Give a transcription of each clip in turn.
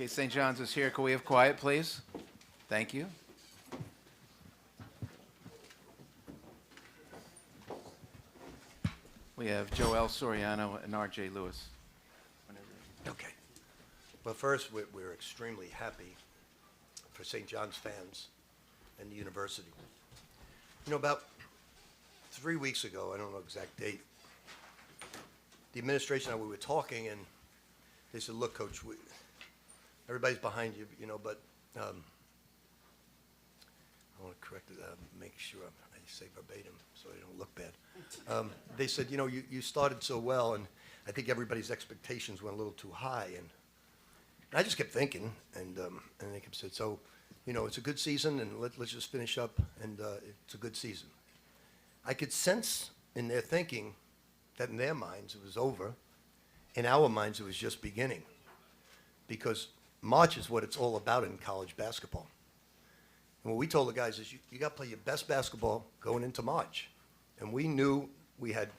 Okay, St. John's is here. Can we have quiet, please? Thank you. We have Joel Soriano and R.J. Lewis. Okay. Well, first, we're extremely happy for St. John's fans and the university. You know, about 3 weeks ago, I don't know the exact date, the administration and I, we were talking, and they said, look, Coach, everybody's behind you, you know, but I want to correct it, make sure I say verbatim so I don't look bad. They said, you know, you started so well, and I think everybody's expectations went a little too high. And I just kept thinking, and they kept saying, so, you know, it's a good season, and let's just finish up, and it's a good season. I could sense in their thinking that in their minds it was over. In our minds, it was just beginning. Because March is what it's all about in college basketball. And what we told the guys is you got to play your best basketball going into March. And we knew we had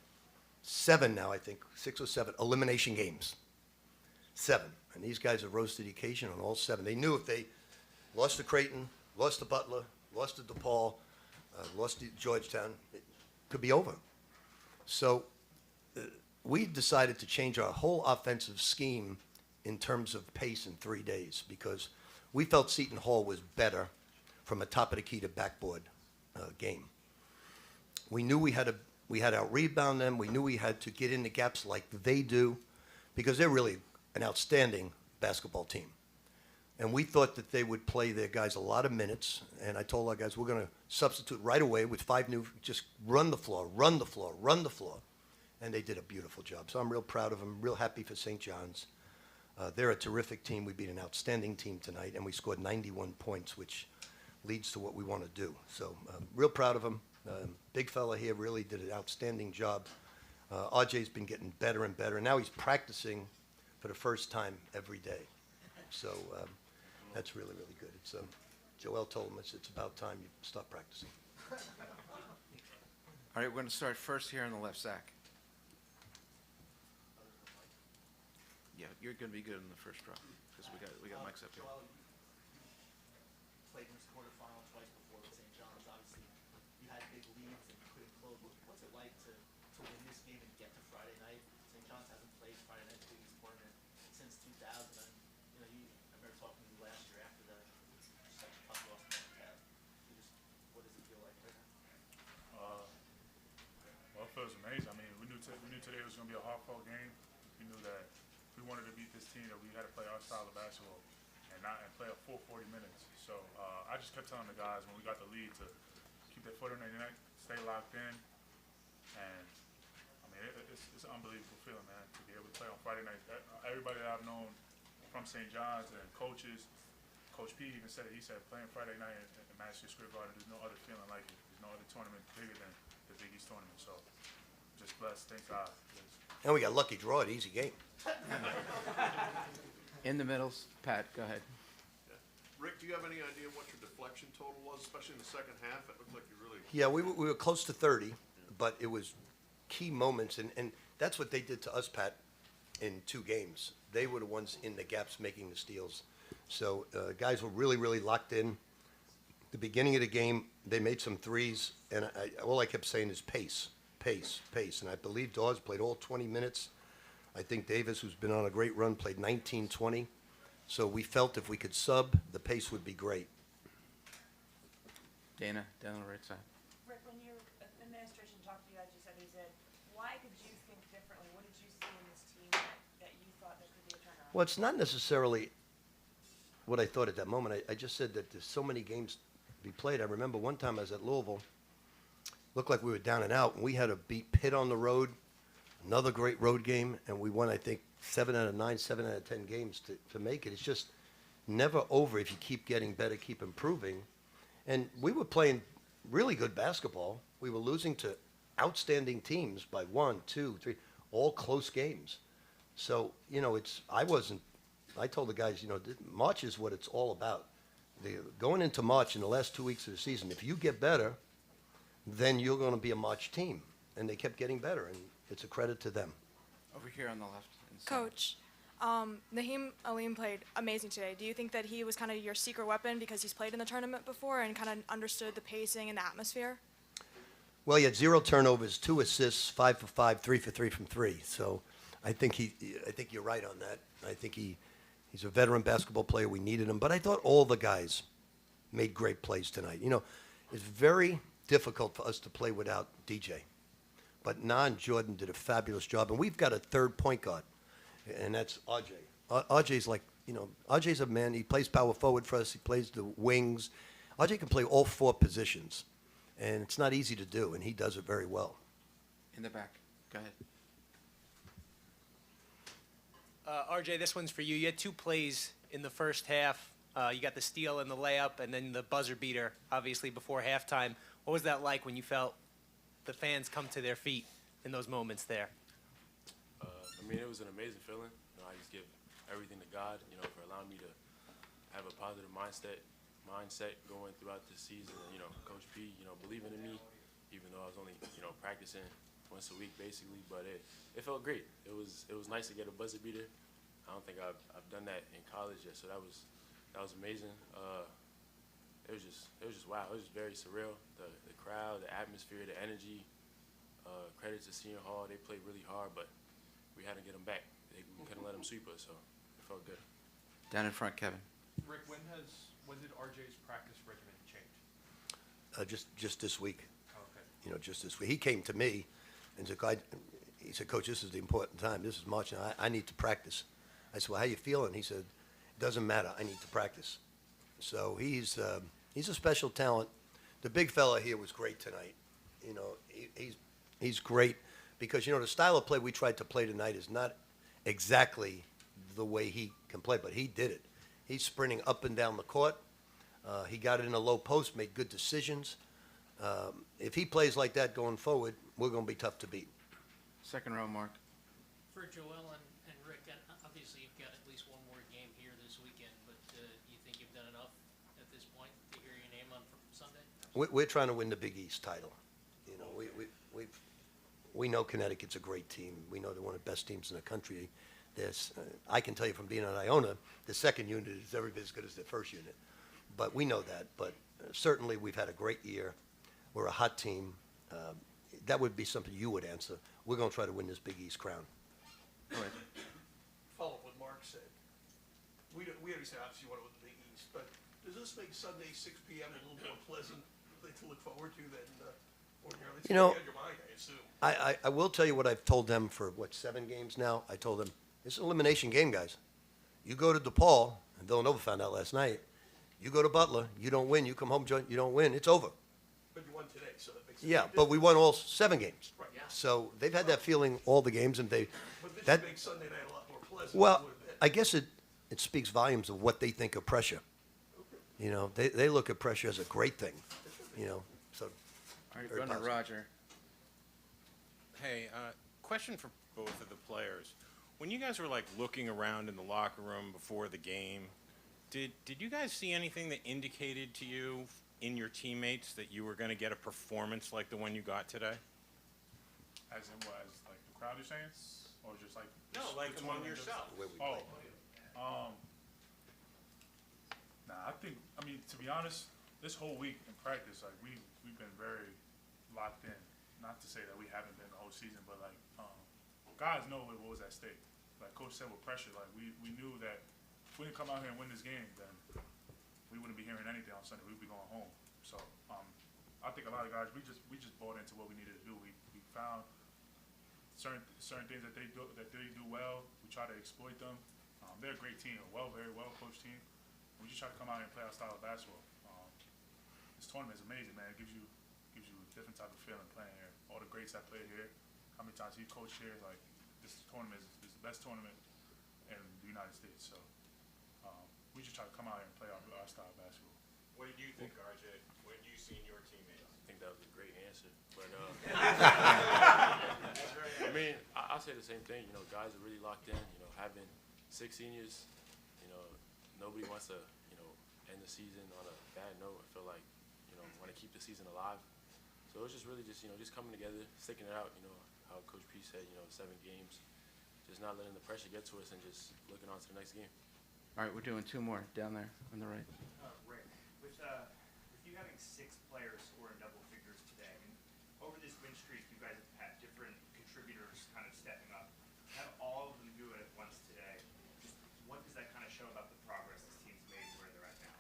7 now, I think, 6 or 7 elimination games. 7. And these guys have rose to the occasion on all 7. They knew if they lost to Creighton, lost to Butler, lost to DePaul, lost to Georgetown, it could be over. So we decided to change our whole offensive scheme in terms of pace in 3 days because we felt Seton Hall was better from a top of the key to backboard game. We knew we had to out-rebound them. We knew we had to get in the gaps like they do because they're really an outstanding basketball team. And we thought that they would play their guys a lot of minutes. And I told our guys, we're going to substitute right away with 5 new, just run the floor, run the floor, run the floor. And they did a beautiful job. So I'm real proud of them, real happy for St. John's. They're a terrific team. We beat an outstanding team tonight, and we scored 91 points, which leads to what we want to do. So real proud of them. Big fella here really did an outstanding job. RJ's been getting better and better, and now he's practicing for the first time every day. So that's really, really good. It's Joel told him it's about time you stop practicing. All right, we're going to start first here on the left, Zach. Yeah, you're going to be good in the first row because we got mics up here. Played in this quarterfinal twice before with St. John's. Obviously, you had big leads and you couldn't close. What's it like to win this game and get to Friday night? St. John's hasn't played Friday night Big East tournament since 2000. And, you know, I remember talking to you last year after the second tough loss to Montez. What does it feel like right now? Well, it feels amazing. I mean, we knew today was going to be a hard-fought game. We knew that if we wanted to beat this team, that we had to play our style of basketball and play a full 40 minutes. So I just kept telling the guys when we got the lead to keep their foot on their neck, stay locked in, and I mean it's an unbelievable feeling, man, to be able to play on Friday night. Everybody that I've known from St. John's and coaches, Coach P even said it. He said playing Friday night at Madison Square Garden, there's no other feeling like it. There's no other tournament bigger than the Big East tournament. So just blessed, thank God. And we got lucky draw, an easy game. In the middle, Pat, go ahead. Rick, do you have any idea what your deflection total was, especially in the second half? It looked like you really... Yeah, we were close to 30, but it was key moments, and that's what they did to us, Pat, in 2 games. They were the ones in the gaps making the steals. So guys were really, really locked in. The beginning of the game, they made some threes, and all I kept saying is pace, pace, pace. And I believe Dawes played all 20 minutes. I think Davis, who's been on a great run, played 19, 20. So we felt if we could sub, the pace would be great. Dana, down the right side. Rick, when your administration talked to you, as you said, why did you think differently? What did you see in this team that you thought there could be a turnaround? Well, it's not necessarily what I thought at that moment. I just said that there's so many games to be played. I remember one time I was at Louisville, looked like we were down and out, and we had to beat Pitt on the road, another great road game, and we won, I think, 7 out of 9, 7 out of 10 games to make it. It's just never over if you keep getting better, keep improving. And we were playing really good basketball. We were losing to outstanding teams by 1, 2, 3, all close games. So, you know, I told the guys, you know, March is what it's all about. Going into March in the last 2 weeks of the season, if you get better, then you're going to be a March team. And they kept getting better, and it's a credit to them. Over here on the left. Coach, Naheem Alim played amazing today. Do you think that he was kind of your secret weapon because he's played in the tournament before and kind of understood the pacing and the atmosphere? Well, he had 0 turnovers, 2 assists, 5 for 5, 3 for 3 from 3. So I think you're right on that. I think he's a veteran basketball player. We needed him. But I thought all the guys made great plays tonight. You know, it's very difficult for us to play without DJ. But Na and Jordan did a fabulous job. And we've got a third point guard, and that's RJ. RJ's like, you know, RJ's a man. He plays power forward for us. He plays the wings. RJ can play all 4 positions. And it's not easy to do, and he does it very well. In the back. Go ahead. RJ, this one's for you. You had 2 plays in the first half. You got the steal and the layup, and then the buzzer beater, obviously, before halftime. What was that like when you felt the fans come to their feet in those moments there? I mean, it was an amazing feeling. You know, I just give everything to God, you know, for allowing me to have a positive mindset going throughout the season. And, you know, Coach P, you know, believing in me, even though I was only, you know, practicing once a week basically. But it felt great. It was nice to get a buzzer beater. I don't think I've done that in college yet, so that was amazing. It was just wow. It was just very surreal. The crowd, the atmosphere, the energy. Credit to Senior Hall. They played really hard, but we had to get them back. We couldn't let them sweep us, so it felt good. Down in front, Kevin. Rick, when did RJ's practice regimen change? Just this week. Okay. You know, just this week. He came to me and said, he said, Coach, this is the important time. This is March, and I need to practice. I said, well, how you feeling? He said, it doesn't matter. I need to practice. So he's a special talent. The big fella here was great tonight. You know, he's great because, you know, the style of play we tried to play tonight is not exactly the way he can play, but he did it. He's sprinting up and down the court. He got it in a low post, made good decisions. If he plays like that going forward, we're going to be tough to beat. Second row, Mark. For Joel and Rick, obviously you've got at least one more game here this weekend, but you think you've done enough at this point to hear your name on Sunday? We're trying to win the Big East title. You know, we know Connecticut's a great team. We know they're one of the best teams in the country. I can tell you from being on Iona, the second unit is every bit as good as the first unit. But we know that. But certainly we've had a great year. We're a hot team. That would be something you would answer. We're going to try to win this Big East crown. Go ahead. Follow up what Mark said. We already said obviously you want to win the Big East, but does this make Sunday 6 p.m. a little more pleasant to look forward to than ordinarily? It's You know, on your mind, I assume. I will tell you what I've told them for, 7 games now? I told them, it's an elimination game, guys. You go to DePaul, and Villanova found out last night, you go to Butler, you don't win, you come home, you don't win, it's over. But you won today, so that makes it. Yeah, but we won all 7 games. Right. So they've had that feeling all the games, and But this that, should make Sunday night a lot more pleasant. well, than it would've been. I guess it speaks volumes of what they think of pressure. You know, they look at pressure as a great thing, you know, so. All right, Very go to positive. Roger. Hey, question for both of the players. When you guys were like looking around in the locker room before the game, did you guys see anything that indicated to you in your teammates that you were going to get a performance like the one you got today? As in what, as like the crowd is saying, or just like No, like among yourself. The way we Oh, play. I think, I mean, to be honest, this whole week in practice, like we've been very locked in. Not to say that we haven't been the whole season, but like guys know what was at stake. Like Coach said, with pressure, like we knew that if we didn't come out here and win this game, then we wouldn't be hearing anything on Sunday. We'd be going home. So I think a lot of guys, we just bought into what we needed to do. We found certain things that they do well. We try to exploit them. They're a great team, very well coached team. We just try to come out here and play our style of basketball. This tournament is amazing, man. It gives you a different type of feeling playing here. All the greats that played here, how many times he coached here, like this tournament is the best tournament in the United States. So we just try to come out here and play our style of basketball. What did you think, RJ? What did you see in your teammates? I think that was a great answer, but I mean, I'll say the same thing. You know, guys are really locked in. You know, having 6 seniors, you know, nobody wants to, you know, end the season on a bad note. I feel like, you know, want to keep the season alive. So it's just really just, you know, just coming together, sticking it out. You know, how Coach P said, you know, 7 games. just not letting the pressure get to us and just looking on to the next game. All right, we're doing two more down there on the right. Rick, with you having 6 players scoring double figures today, I mean, over this win streak, you guys have had different contributors kind of stepping up. To have all of them do it at once today, just what does that kind of show about the progress this team's made and where they're at now?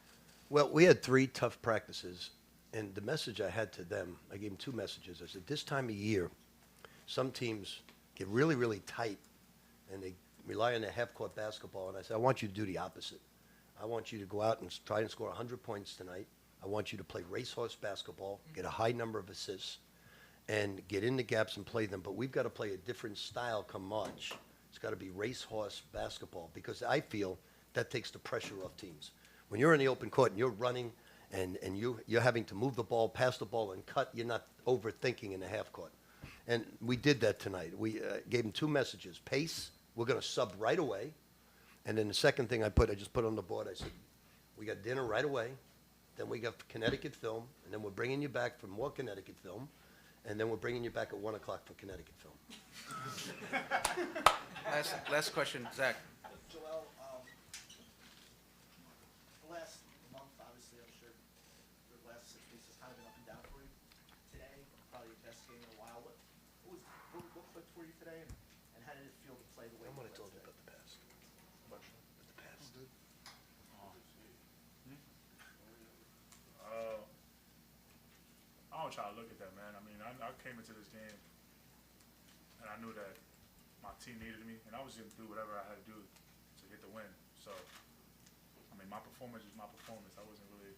Well, we had 3 tough practices, and the message I had to them, I gave them 2 messages. I said, this time of year, some teams get really, really tight, and they rely on their half-court basketball, and I said, I want you to do the opposite. I want you to go out and try and score 100 points tonight. I want you to play racehorse basketball, get a high number of assists, and get in the gaps and play them. But we've got to play a different style come March. It's got to be racehorse basketball, because I feel that takes the pressure off teams. When you're in the open court and you're running and you're having to move the ball, pass the ball, and cut, you're not overthinking in the half court. And we did that tonight. We gave them 2 messages. Pace, we're going to sub right away. And then the second thing I just put on the board, I said, we got dinner right away. Then we got Connecticut film. And then we're bringing you back for more Connecticut film. And then we're bringing you back at 1 o'clock for Connecticut film. Last question, Zach. Joel, the last month, obviously, I'm sure the last 6 weeks has kind of been up and down for you. Today, probably your best game in a while. What clicked for you today, and how did it feel to play the way I'm you going to played talk today? about the past. About the past. I don't try to look at that, man. I mean, I came into this game and I knew that my team needed me, and I was going to do whatever I had to do to get the win. So, I mean, my performance is my performance. I wasn't really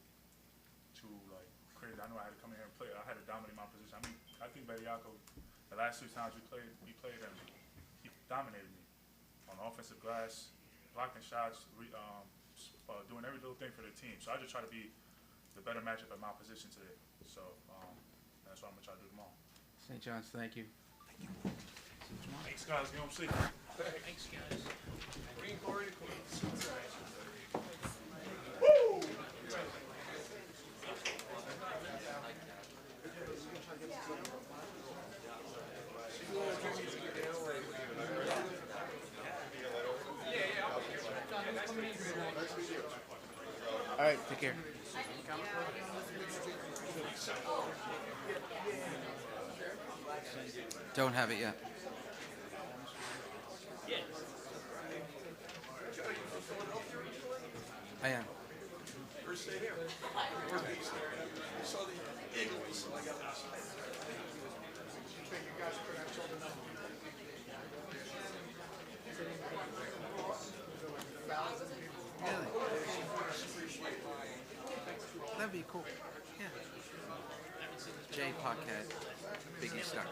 too, like, crazy. I knew I had to come in here and play. I had to dominate my position. I mean, I think Bediako, the last 2 times we played him, he dominated me on the offensive glass, blocking shots, doing every little thing for the team. So I just try to be the better matchup at my position today. So that's what I'm going to try to do tomorrow. St. John's, thank you. Thanks, guys. You know what I'm saying? Thanks, guys. Green Corey to Queens. All right, take care. Don't have it yet. I am. First day here. I saw the Eagles, so I got this. Think you guys could have told enough. Really? That'd be cool. Yeah. J Pocket, BigEast.com.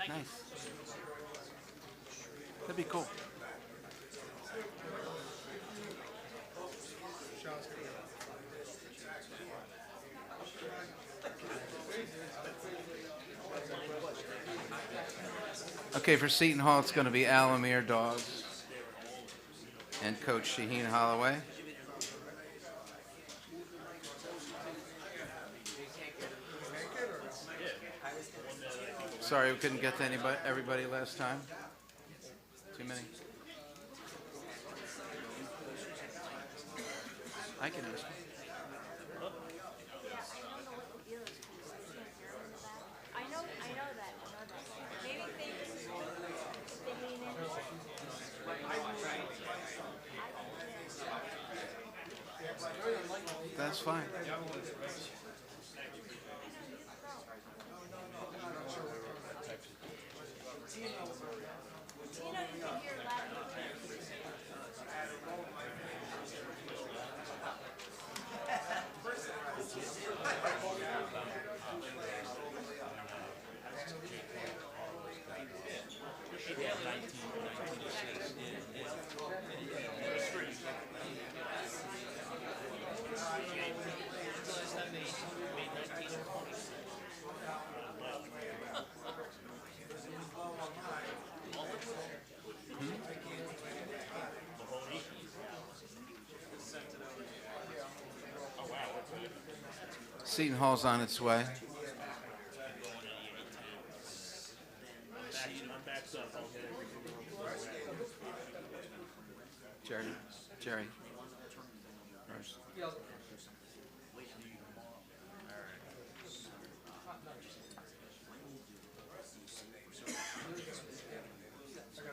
Nice. That'd be cool. Okay, for Seton Hall, it's going to be Alamere Dogs and Coach Shaheen Holloway. Sorry, we couldn't get to everybody last time. Too many. I can ask. That's fine. Seton Hall's on its way. I'm backed up. I'll get everything. Jerry. First. I got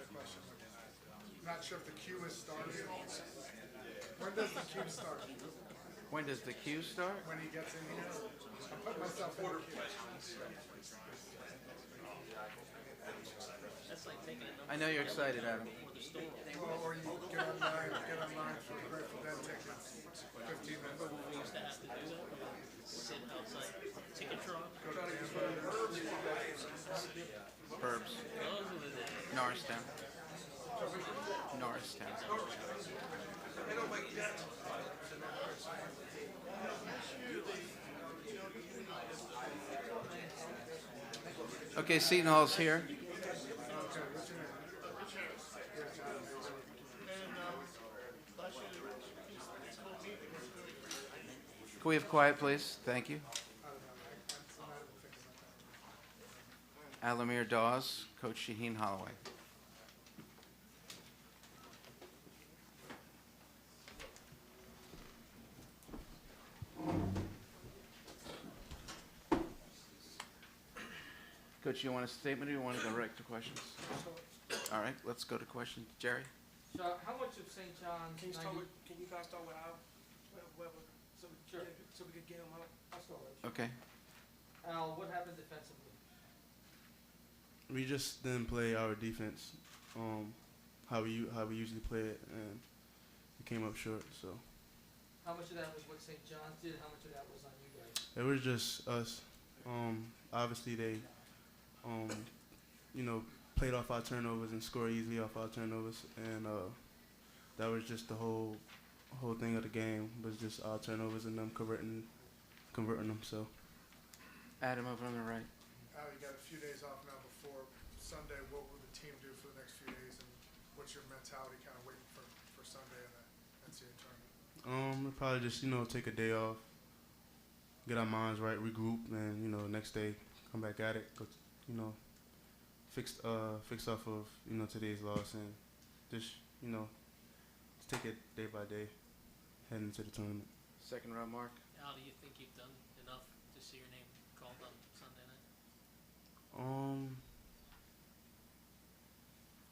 a question. I'm not sure if the queue has started. When does the queue start? When does the queue start? When he gets in here? I put myself in the queue. That's like taking a I know you're excited, Adam. Or you get online for Grateful Dead tickets. 15 minutes. We used to have to do that. Sit outside ticket truck. Burbs. Those are the days. Norristown. Norristown. Okay, Seton Hall's here. Can we have quiet, please? Thank you. Alamir Dawes, Coach Shaheen Holloway. Coach, you want a statement or you want to go right to questions? All right, let's go to questions. Jerry? So how much of St. John's? Can you guys start with Al? So we could get him out. I'll start with Okay. Al, what happened defensively? We just didn't play our defense, how we usually play it, and we came up short. So How much of that was what St. John's did? How much of that was on you guys? it was just us. Obviously they, played off our turnovers and scored easily off our turnovers, and that was just the whole thing of the game was just our turnovers and them converting them. So Adam over on the right. Al, you got a few days off now before Sunday. What will the team do for the next few days, and what's your mentality kind of waiting for Sunday in the NCAA tournament? we'll probably just take a day off, get our minds right, regroup, and next day come back at it. But, fix off of today's loss and just just take it day by day heading into the tournament. Second round mark. Al, do you think you've done enough to see your name called on Sunday night?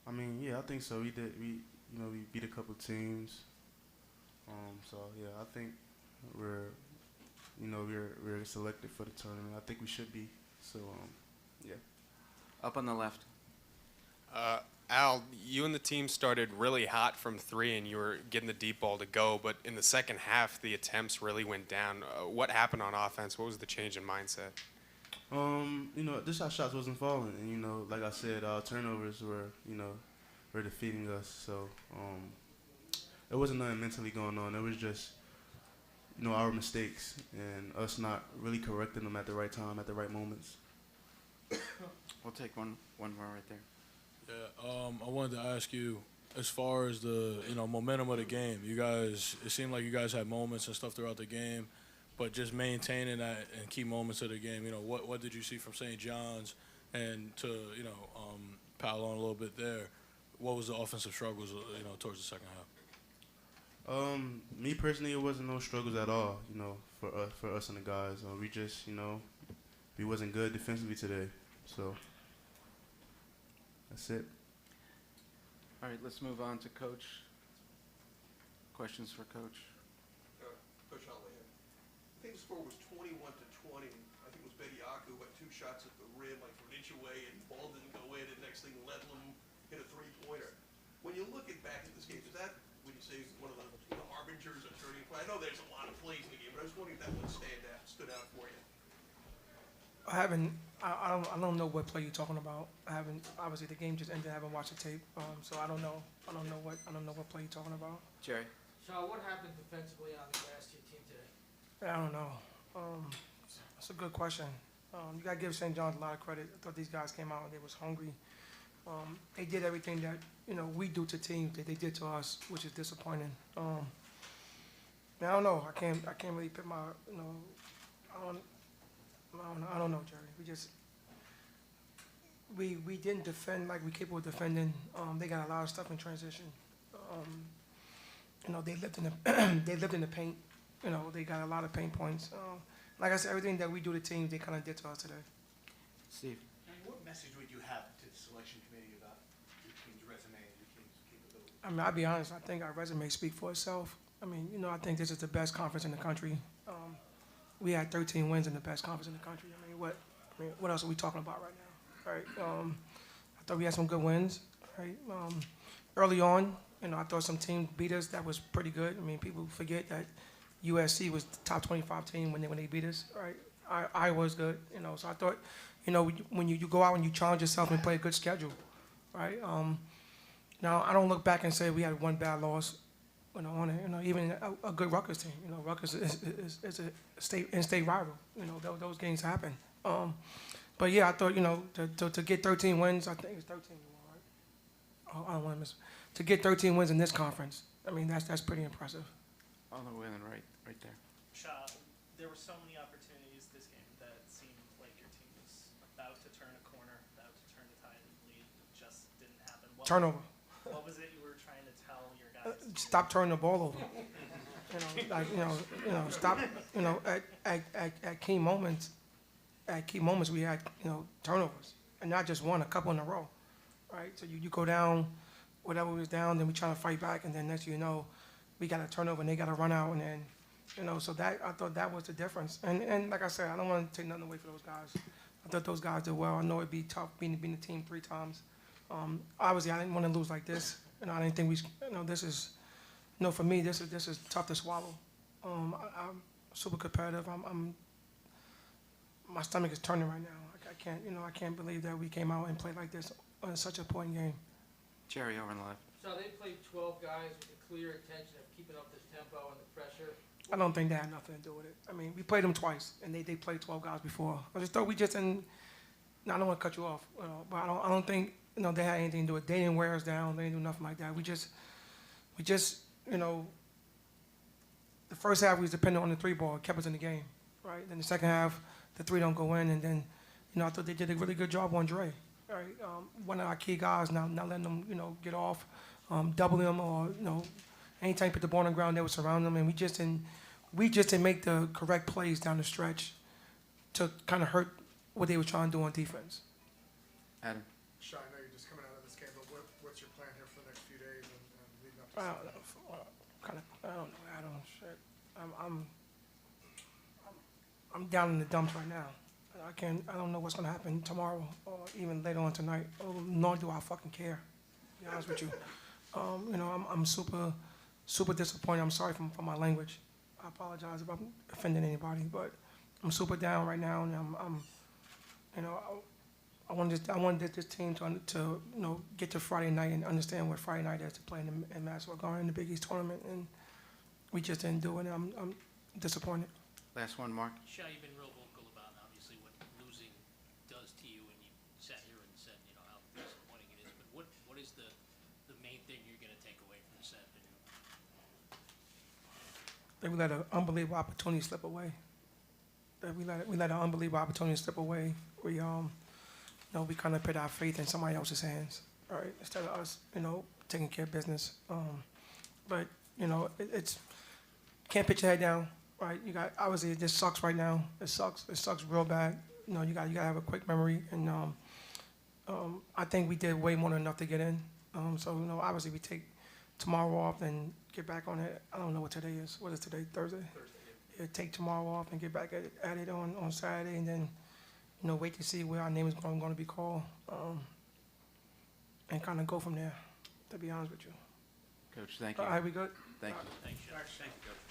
I mean, yeah, I think so. We did. We beat a couple teams. So yeah, I think we're selected for the tournament. I think we should be. So yeah. Up on the left. Al, you and the team started really hot from three, and you were getting the deep ball to go. But in the second half, the attempts really went down. What happened on offense? What was the change in mindset? Just our shots wasn't falling, and like I said, our turnovers were defeating us. So it wasn't nothing mentally going on. It was just our mistakes and us not really correcting them at the right time, at the right moments. We'll take one more right there. Yeah, I wanted to ask you, as far as the momentum of the game, you guys, it seemed like you guys had moments and stuff throughout the game, but just maintaining that in key moments of the game. What did you see from St. John's, and to pile on a little bit there, what was the offensive struggles towards the second half? Me personally, it wasn't no struggles at all. For us and the guys, we just we wasn't good defensively today, so. That's it. All right, let's move on to Coach. Questions for Coach? Coach Holloway. I think the score was 21-20. I think it was Bediaku who had 2 shots at the rim, like from an inch away, and the ball didn't go in, and next thing Ledlam hit a 3-pointer. When you look back at this game, is that, would you say, one of the harbingers of turning point? I know there's a lot of plays in the game, but I was wondering if that one stood out for you. I don't know what play you're talking about. Obviously the game just ended. I haven't watched the tape, so I don't know what play you're talking about. Jerry. Shaw, what happened defensively on the glass to your team today? I don't know. That's a good question. You gotta give St. John's a lot of credit. I thought these guys came out and they was hungry. They did everything that we do to teams that they did to us, which is disappointing. I don't know. I can't really put my I don't know, Jerry. We didn't defend like we capable of defending. They got a lot of stuff in transition. They lived in the they lived in the paint. They got a lot of pain points. Like I said, everything that we do to teams, they kind of did to us today. Steve. What message would you have to the selection committee about your team's resume and your team's capability? I mean, I'll be honest. I think our resume speaks for itself. I mean, I think this is the best conference in the country. We had 13 wins in the best conference in the country. I mean, what else are we talking about right now? Right? I thought we had some good wins. Right? Early on, I thought some teams beat us. That was pretty good. I mean, people forget that USC was the top 25 team when they beat us. Right? Iowa was good. So I thought, when you go out and you challenge yourself and play a good schedule, right? Now I don't look back and say we had one bad loss. Even a good Rutgers team. Rutgers is a in-state rival. Those games happen. But yeah, I thought to get 13 wins. I think it's 13, right? Oh, I don't want to miss. To get 13 wins in this conference, I mean that's pretty impressive. All the winning right there. Shaw, there were so many opportunities this game that seemed like your team was about to turn a corner, about to turn the tide and lead. It just didn't happen. Turnover. What was it you were trying to tell your guys? Stop turning the ball over. Stop. At key moments. At key moments, we had turnovers, and not just one, a couple in a row, right? So you go down, whatever was down, then we try to fight back, and then next thing you know, we got a turnover, and they got to run out, and then so that I thought that was the difference. And like I said, I don't want to take nothing away from those guys. I thought those guys did well. I know it'd be tough being the team 3 times. Obviously, I didn't want to lose like this. I didn't think this is, for me, this is tough to swallow. I'm super competitive. My stomach is turning right now. I can't believe that we came out and played like this on such a important game. Jerry over on the left. So they played 12 guys with the clear intention of keeping up this tempo and the pressure. I don't think that had nothing to do with it. I mean, we played them twice, and they played 12 guys before. I just thought we just didn't. No, I don't want to cut you off, but I don't think they had anything to do with it. They didn't wear us down. They didn't do nothing like that. We just the first half we was dependent on the 3 ball. It kept us in the game, right? Then the second half, the 3 don't go in, and then I thought they did a really good job on Dre. Right? One of our key guys not letting them get off, doubling them, or anytime you put the ball on the ground, they would surround them, and we just didn't make the correct plays down the stretch to kind of hurt what they were trying to do on defense. Adam. Shaw, I know you're just coming out of this game, but what's your plan here for the next few days and leading up to I Sunday? don't know. I don't know. Shit. I'm down in the dumps right now. I don't know what's gonna happen tomorrow or even later on tonight. Nor do I fucking care. To be honest with you. I'm super disappointed. I'm sorry for my language. I apologize if I'm offending anybody, but I'm super down right now, and I wanted this team to get to Friday night and understand what Friday night is to play in Maxwell Garden in the Big East tournament, and we just didn't do it. I'm disappointed. Last one, Mark. Shaw, you've been real vocal about obviously what losing does to you, and you sat here and said, how disappointing it is. But what is the main thing you're going to take away from this afternoon? That we let an unbelievable opportunity slip away. That we let an unbelievable opportunity slip away. We we kind of put our faith in somebody else's hands, right? Instead of us, taking care of business. But it's can't put your head down, right? You got obviously this sucks right now. It sucks real bad. You got to have a quick memory, and I think we did way more than enough to get in. So obviously we take tomorrow off and get back on it. I don't know what today is. What is today? Thursday. Yeah, take tomorrow off and get back at it on Saturday, and then wait to see where our name is going to be called, and kind of go from there. To be honest with you. Coach, thank you. All right, we good? Thank you. Thanks, Shaw. Thank you, Coach.